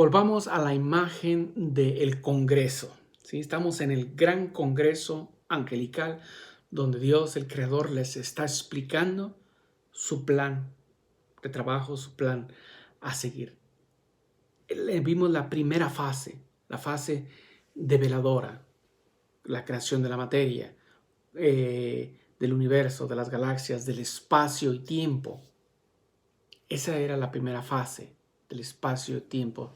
Volvamos a la imagen del Congreso, ¿sí? Estamos en el gran Congreso angelical donde Dios, el Creador, les está explicando su plan de trabajo, su plan a seguir. Vimos la primera fase, la fase develadora, la creación de la materia, del universo, de las galaxias, del espacio y tiempo. Esa era la primera fase del espacio y tiempo.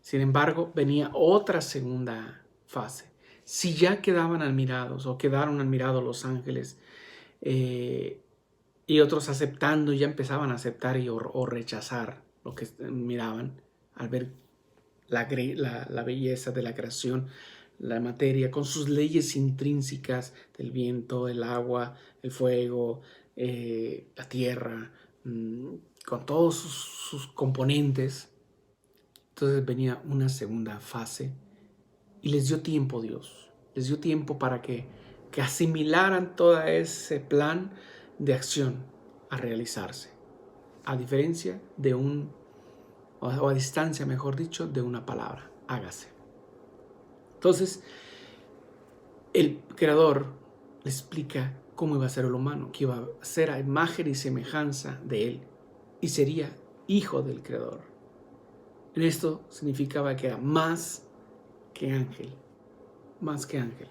Sin embargo, venía otra segunda fase. Si ya quedaban admirados o quedaron admirados los ángeles y otros aceptando, ya empezaban a aceptar o rechazar lo que miraban al ver la belleza de la creación, la materia, con sus leyes intrínsecas del viento, el agua, el fuego, la tierra, con todos sus componentes. Entonces venía una segunda fase y les dio tiempo Dios. Les dio tiempo para que asimilaran todo ese plan de acción a realizarse. A diferencia de o a distancia, mejor dicho, de una palabra. Hágase. Entonces, el Creador le explica cómo iba a ser el humano, que iba a ser a imagen y semejanza de Él y sería hijo del Creador. En esto significaba que era más que ángel, más que ángel.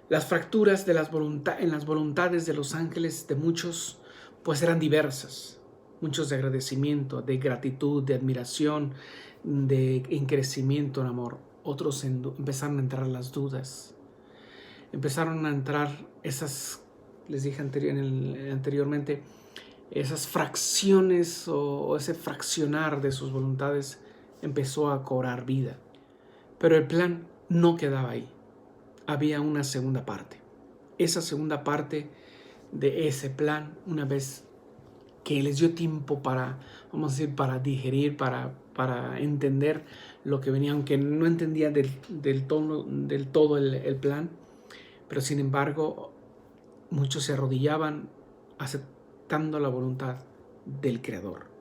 Las fracturas de en las voluntades de los ángeles de muchos pues eran diversas. Muchos de agradecimiento, de gratitud, de admiración, en crecimiento en amor. Otros empezaron a entrar las dudas. Empezaron a entrar esas, les dije anteriormente, esas fracciones o ese fraccionar de sus voluntades empezó a cobrar vida. Pero el plan no quedaba ahí. Había una segunda parte. Esa segunda parte de ese plan, una vez que les dio tiempo para, vamos a decir, para digerir, para entender lo que venía, aunque no entendía del todo el plan, pero sin embargo muchos se arrodillaban aceptando la voluntad del Creador.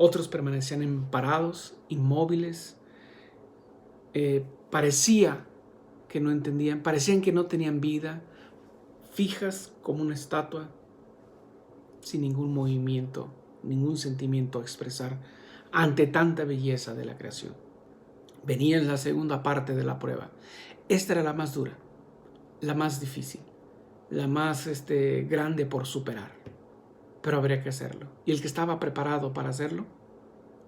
Otros permanecían parados, inmóviles, parecía que no entendían, parecían que no tenían vida, fijas como una estatua, sin ningún movimiento, ningún sentimiento a expresar ante tanta belleza de la creación. Venía en la segunda parte de la prueba. Esta era la más dura, la más difícil, la más grande por superar, pero habría que hacerlo. Y el que estaba preparado para hacerlo,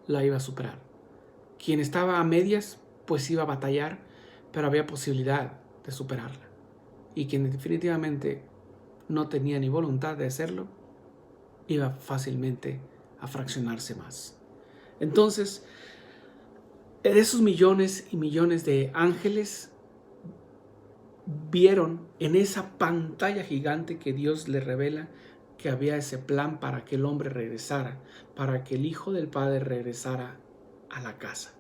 la iba a superar. Quien estaba a medias, pues iba a batallar, pero había posibilidad de superarla. Y quien definitivamente no tenía ni voluntad de hacerlo, iba fácilmente a fraccionarse más. Entonces, de esos millones y millones de ángeles, vieron en esa pantalla gigante que Dios les revela que había ese plan para que el hombre regresara, para que el Hijo del Padre regresara a la casa.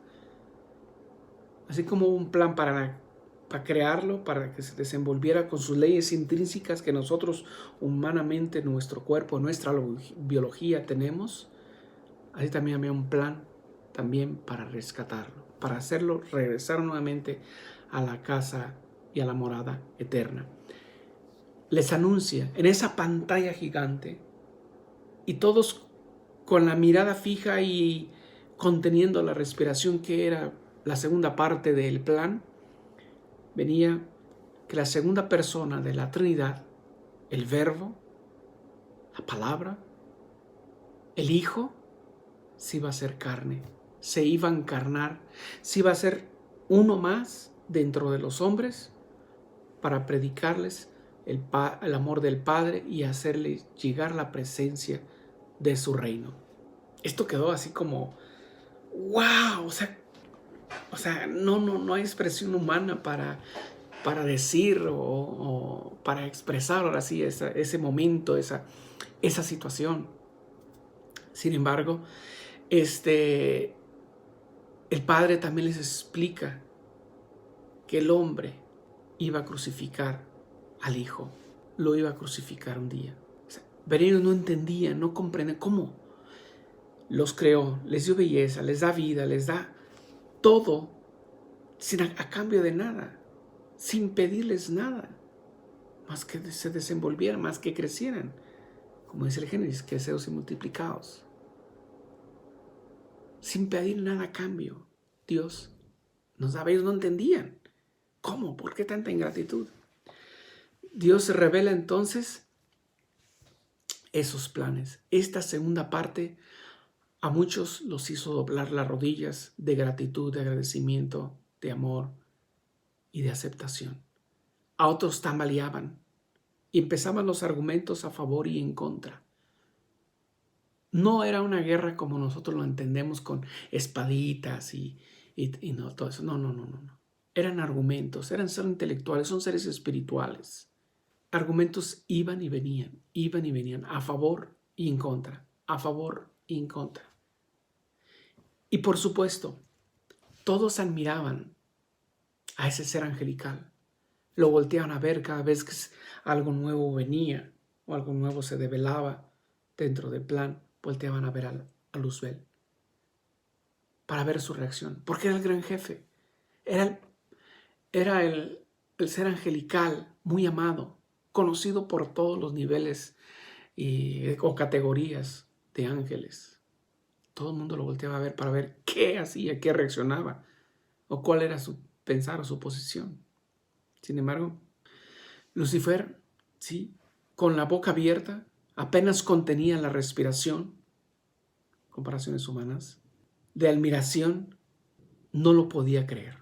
Así como un plan para crearlo, para que se desenvolviera con sus leyes intrínsecas que nosotros humanamente, nuestro cuerpo, nuestra biología tenemos, así también había un plan también para rescatarlo, para hacerlo regresar nuevamente a la casa y a la morada eterna. Les anuncia en esa pantalla gigante y todos con la mirada fija y conteniendo la respiración, que era la segunda parte del plan, venía que la segunda persona de la Trinidad, el Verbo, la Palabra, el Hijo, se iba a hacer carne, se iba a encarnar, se iba a ser uno más dentro de los hombres para predicarles el amor del Padre y hacerles llegar la presencia de su reino. Esto quedó así como ¡wow! O sea, no hay expresión humana para decir o para expresar ahora sí ese momento, esa situación. Sin embargo, el Padre también les explica que el hombre iba a crucificar al Hijo, lo iba a crucificar un día. O sea, pero ellos no entendían, no comprendían cómo. los creó, les dio belleza, les da vida, les da todo sin a cambio de nada, sin pedirles nada, más que se desenvolvieran, más que crecieran. Como dice el Génesis, creceos y multiplicaos. Sin pedir nada a cambio, Dios nos daba. Ellos no entendían. ¿Cómo? ¿Por qué tanta ingratitud? Dios se revela entonces esos planes. Esta segunda parte a muchos los hizo doblar las rodillas de gratitud, de agradecimiento, de amor y de aceptación. A otros tambaleaban y empezaban los argumentos a favor y en contra. No era una guerra como nosotros lo entendemos con espaditas y no, todo eso. No. Eran argumentos, eran seres intelectuales, son seres espirituales. Argumentos iban y venían, a favor y en contra, a favor y en contra. Y por supuesto, todos admiraban a ese ser angelical. Lo volteaban a ver cada vez que algo nuevo venía o algo nuevo se develaba dentro del plan. Volteaban a ver a Luzbel para ver su reacción, porque era el gran jefe. Era el ser angelical muy amado, conocido por todos los niveles o categorías de ángeles. Todo el mundo lo volteaba a ver para ver qué hacía, qué reaccionaba o cuál era su pensar o su posición. Sin embargo, Lucifer, sí, con la boca abierta, apenas contenía la respiración, comparaciones humanas, de admiración, no lo podía creer.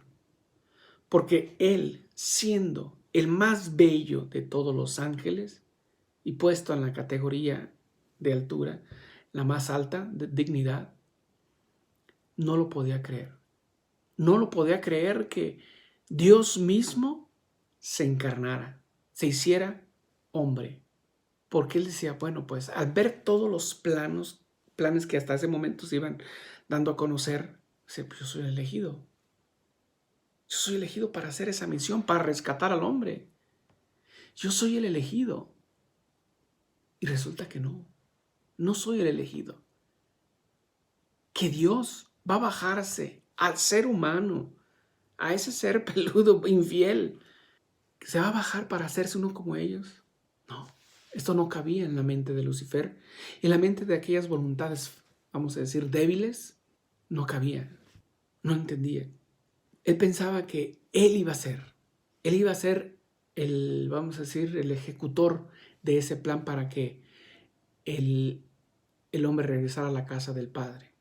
Porque él, siendo el más bello de todos los ángeles y puesto en la categoría de altura, la más alta de dignidad, no lo podía creer. No lo podía creer que Dios mismo se encarnara, se hiciera hombre. Porque él decía, bueno, pues al ver todos los planes que hasta ese momento se iban dando a conocer, dice, pues yo soy el elegido. Yo soy elegido para hacer esa misión, para rescatar al hombre. Yo soy el elegido. Y resulta que no soy el elegido. Que Dios va a bajarse al ser humano, a ese ser peludo, infiel, que se va a bajar para hacerse uno como ellos. No, esto no cabía en la mente de Lucifer. En la mente de aquellas voluntades, vamos a decir, débiles, no cabía, no entendía. Él pensaba que él iba a ser el, vamos a decir, el ejecutor de ese plan para que el hombre regresara a la casa del Padre.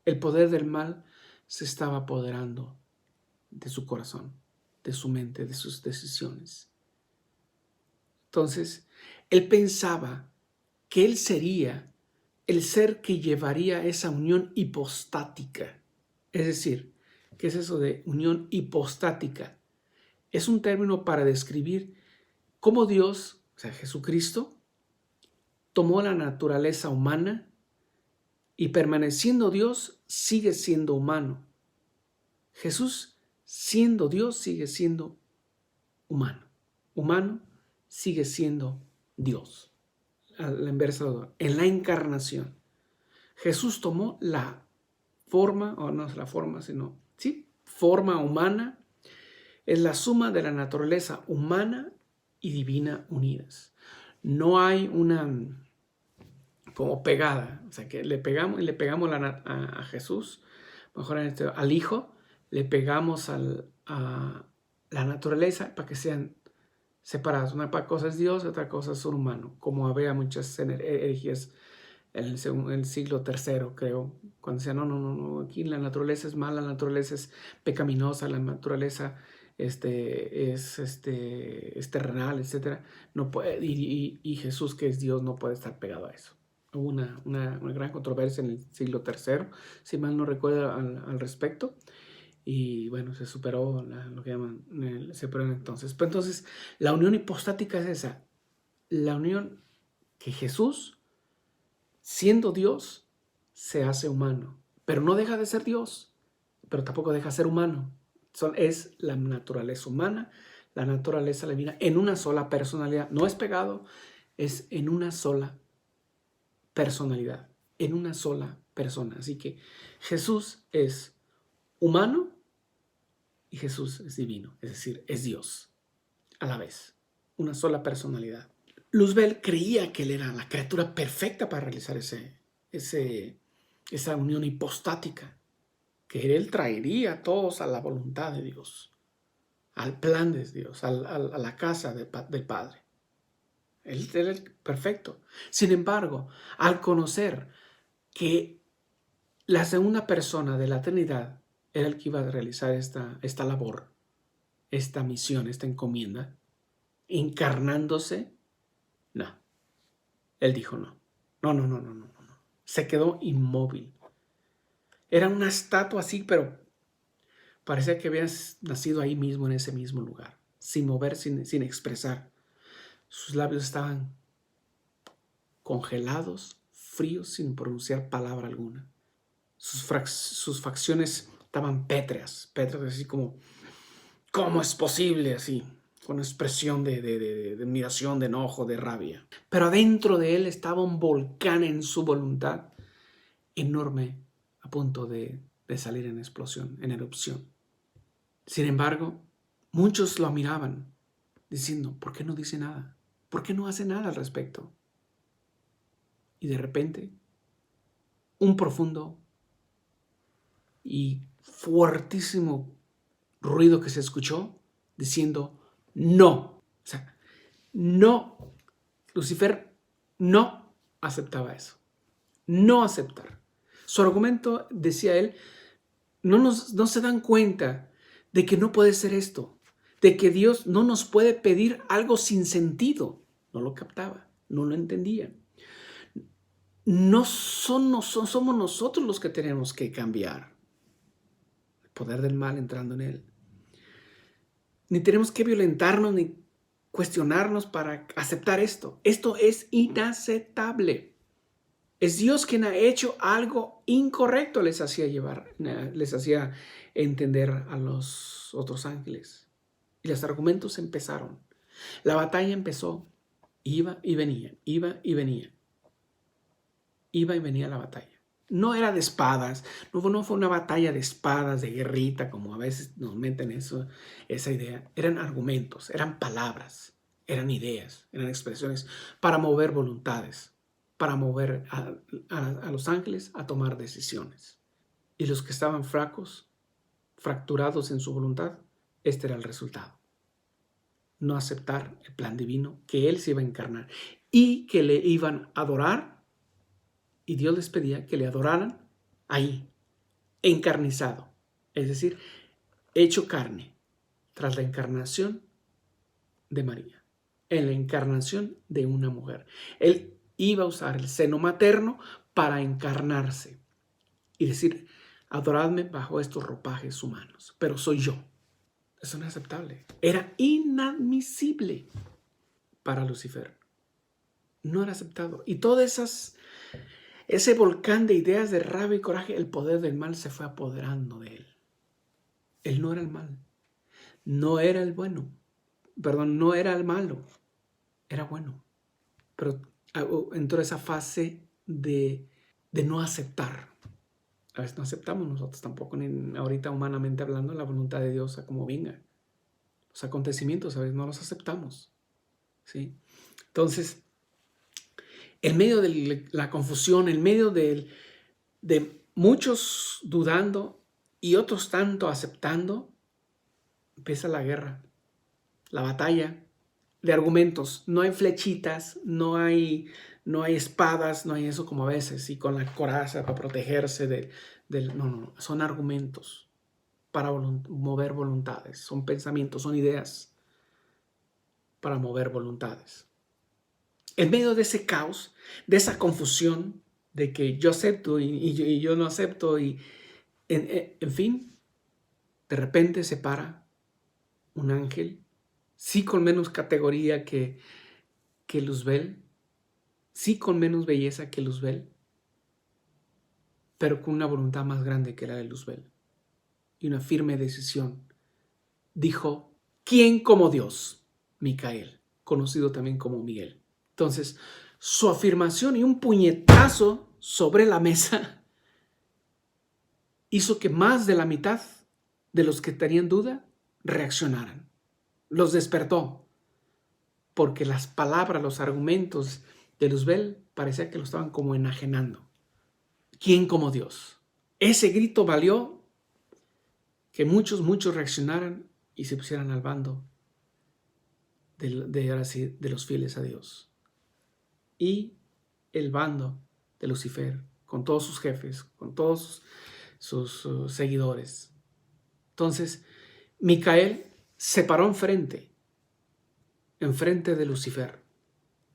El poder del mal se estaba apoderando de su corazón, de su mente, de sus decisiones. Entonces, él pensaba que él sería el ser que llevaría esa unión hipostática. Es decir, ¿qué es eso de unión hipostática? Es un término para describir cómo Dios, o sea, Jesucristo, tomó la naturaleza humana y permaneciendo Dios, sigue siendo humano. Jesús, siendo Dios, sigue siendo humano. Humano, sigue siendo Dios. La inversa, en la encarnación. Jesús tomó la forma, o no es la forma, sino, sí, forma humana, es la suma de la naturaleza humana y divina unidas. No hay una como pegada, o sea que le pegamos a Jesús, mejor al Hijo, le pegamos a la naturaleza para que sean separadas. Una cosa es Dios, otra cosa es un humano, como había muchas herejías en el siglo III, creo, cuando decían, no, aquí la naturaleza es mala, la naturaleza es pecaminosa, la naturaleza es terrenal, etc. No puede, y Jesús, que es Dios, no puede estar pegado a eso. Hubo una gran controversia en el siglo III, si mal no recuerdo, al respecto. Y bueno, se superó lo que llaman, se superó entonces. Pero entonces, la unión hipostática es esa. La unión que Jesús, siendo Dios, se hace humano. Pero no deja de ser Dios, pero tampoco deja de ser humano. Es la naturaleza humana, la naturaleza divina, en una sola personalidad. No es pegado, es en una sola personalidad, en una sola persona. Así que Jesús es humano y Jesús es divino, es decir, es Dios a la vez, una sola personalidad. Luzbel creía que él era la criatura perfecta para realizar esa unión hipostática, que él traería a todos a la voluntad de Dios, al plan de Dios, a la casa del Padre. Él era el perfecto. Sin embargo, al conocer que la segunda persona de la Trinidad era el que iba a realizar esta labor, esta misión, esta encomienda, encarnándose, no. Él dijo no. No. Se quedó inmóvil. Era una estatua así, pero parecía que había nacido ahí mismo, en ese mismo lugar, sin mover, sin expresar. Sus labios estaban congelados, fríos, sin pronunciar palabra alguna. Sus facciones estaban pétreas, así como, ¿cómo es posible? Así, con expresión de admiración, de enojo, de rabia. Pero adentro de él estaba un volcán en su voluntad, enorme, a punto de salir en explosión, en erupción. Sin embargo, muchos lo miraban, diciendo, ¿por qué no dice nada? ¿Por qué no hace nada al respecto? Y de repente, un profundo y fuertísimo ruido que se escuchó diciendo no. O sea, no. Lucifer no aceptaba eso. No aceptar. Su argumento, decía él, no se dan cuenta de que no puede ser esto, de que Dios no nos puede pedir algo sin sentido. No lo captaba, no lo entendía. No somos nosotros los que tenemos que cambiar el poder del mal entrando en él. Ni tenemos que violentarnos ni cuestionarnos para aceptar esto. Esto es inaceptable. Es Dios quien ha hecho algo incorrecto, les hacía entender a los otros ángeles. Y los argumentos empezaron. La batalla empezó. Iba y venía, iba y venía. Iba y venía la batalla. No era de espadas, no fue una batalla de espadas, de guerrita, como a veces nos meten esa idea. Eran argumentos, eran palabras, eran ideas, eran expresiones para mover voluntades, para mover a los ángeles a tomar decisiones. Y los que estaban fracturados en su voluntad, este era el resultado. No aceptar el plan divino, que Él se iba a encarnar y que le iban a adorar. Y Dios les pedía que le adoraran ahí, encarnizado, es decir, hecho carne, tras la encarnación de María, en la encarnación de una mujer. Él iba a usar el seno materno para encarnarse y decir, adoradme bajo estos ropajes humanos, pero soy yo. Es inaceptable. Era inadmisible para Lucifer. No era aceptado. Y todas ese volcán de ideas de rabia y coraje, el poder del mal se fue apoderando de él. Él no era el mal, no era el bueno, no era el malo, era bueno. Pero entró esa fase de no aceptar. A veces no aceptamos nosotros tampoco, ni ahorita humanamente hablando, la voluntad de Dios a como venga. Los acontecimientos a veces no los aceptamos, ¿sí? Entonces, en medio de la confusión, en medio de muchos dudando y otros tanto aceptando, empieza la guerra, la batalla de argumentos. No hay flechitas, no hay espadas, no hay eso como a veces, y con la coraza para protegerse no, son argumentos para mover voluntades, son pensamientos, son ideas para mover voluntades. En medio de ese caos, de esa confusión, de que yo acepto y yo no acepto, y en fin, de repente se para un ángel, sí con menos categoría que Luzbel, sí con menos belleza que Luzbel, pero con una voluntad más grande que la de Luzbel y una firme decisión. Dijo, ¿quién como Dios? Micael, conocido también como Miguel. Entonces, su afirmación y un puñetazo sobre la mesa hizo que más de la mitad de los que tenían duda reaccionaran. Los despertó, porque las palabras, los argumentos de Luzbel parecía que lo estaban como enajenando. ¿Quién como Dios? Ese grito valió que muchos reaccionaran y se pusieran al bando de los fieles a Dios. Y el bando de Lucifer, con todos sus jefes, con todos sus seguidores. Entonces, Micael se paró enfrente de Lucifer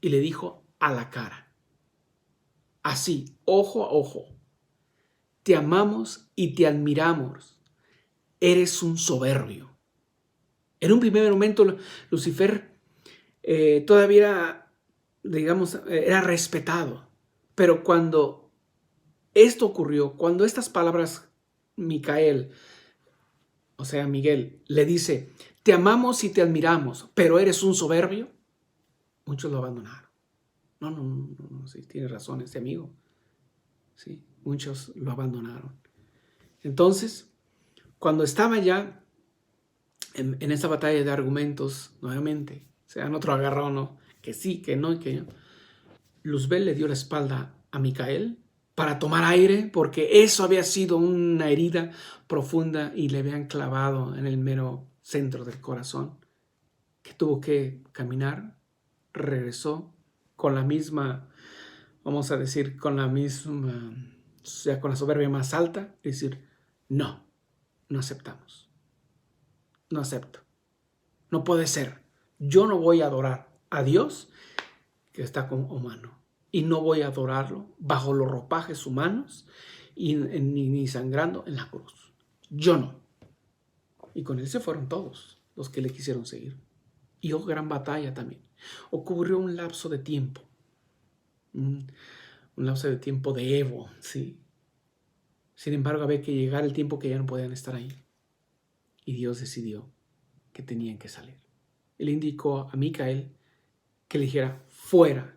y le dijo a la cara, así, ojo a ojo: te amamos y te admiramos, eres un soberbio. En un primer momento, Lucifer todavía, digamos, era respetado, pero cuando esto ocurrió, cuando estas palabras Micael, o sea, Miguel, le dice, te amamos y te admiramos, pero eres un soberbio, muchos lo abandonaron. No, sí, tiene razón este amigo. Sí, muchos lo abandonaron. Entonces, cuando estaba ya en esta batalla de argumentos, nuevamente, se dan otro agarrón, ¿no? Que sí, que no y que no. Luzbel le dio la espalda a Micael para tomar aire, porque eso había sido una herida profunda y le habían clavado en el mero centro del corazón, que tuvo que caminar, regresó con la misma, vamos a decir, con la misma, o sea, con la soberbia más alta, y decir, no aceptamos, no acepto, no puede ser, yo no voy a adorar a Dios que está como humano, y no voy a adorarlo bajo los ropajes humanos y ni sangrando en la cruz. Yo no. Y con él se fueron todos los que le quisieron seguir. Y hubo gran batalla también. Ocurrió un lapso de tiempo. Un lapso de tiempo de Evo, sí. Sin embargo, había que llegar el tiempo que ya no podían estar ahí. Y Dios decidió que tenían que salir. Él indicó a Micael que le dijera, fuera.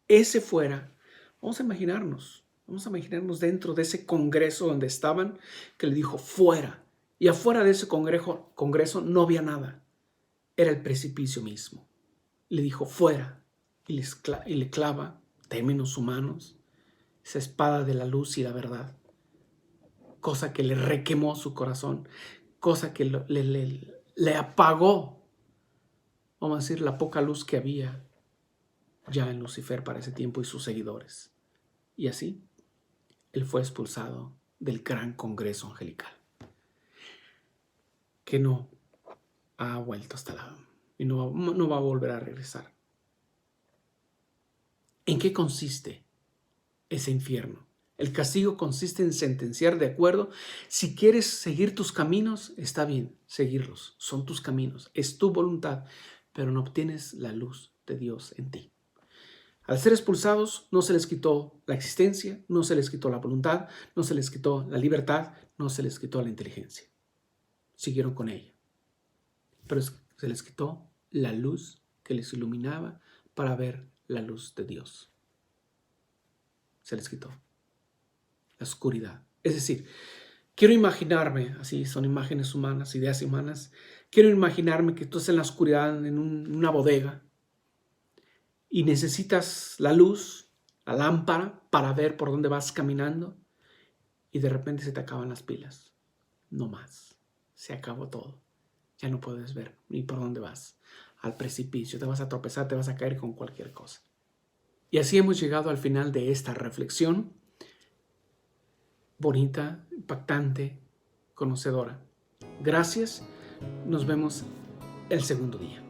Ese fuera, vamos a imaginarnos dentro de ese congreso donde estaban, que le dijo fuera. Y afuera de ese congreso no había nada. Era el precipicio mismo. Le dijo fuera y le clava, términos humanos, esa espada de la luz y la verdad. Cosa que le requemó su corazón, cosa que le apagó, vamos a decir, la poca luz que había ya en Lucifer para ese tiempo y sus seguidores. Y así, él fue expulsado del gran congreso angelical, que no ha vuelto hasta y no va a volver a regresar. ¿En qué consiste ese infierno? El castigo consiste en sentenciar de acuerdo. Si quieres seguir tus caminos, está bien, seguirlos. Son tus caminos, es tu voluntad, pero no obtienes la luz de Dios en ti. Al ser expulsados, no se les quitó la existencia, no se les quitó la voluntad, no se les quitó la libertad, no se les quitó la inteligencia. Siguieron con ella. Pero se les quitó la luz que les iluminaba para ver la luz de Dios. Se les quitó la oscuridad. Es decir, quiero imaginarme, así son imágenes humanas, ideas humanas, quiero imaginarme que tú estás en la oscuridad, en una bodega, y necesitas la luz, la lámpara, para ver por dónde vas caminando, y de repente se te acaban las pilas. No más. Se acabó todo. Ya no puedes ver ni por dónde vas. Al precipicio. Te vas a tropezar, te vas a caer con cualquier cosa. Y así hemos llegado al final de esta reflexión. Bonita, impactante, conocedora. Gracias. Nos vemos el segundo día.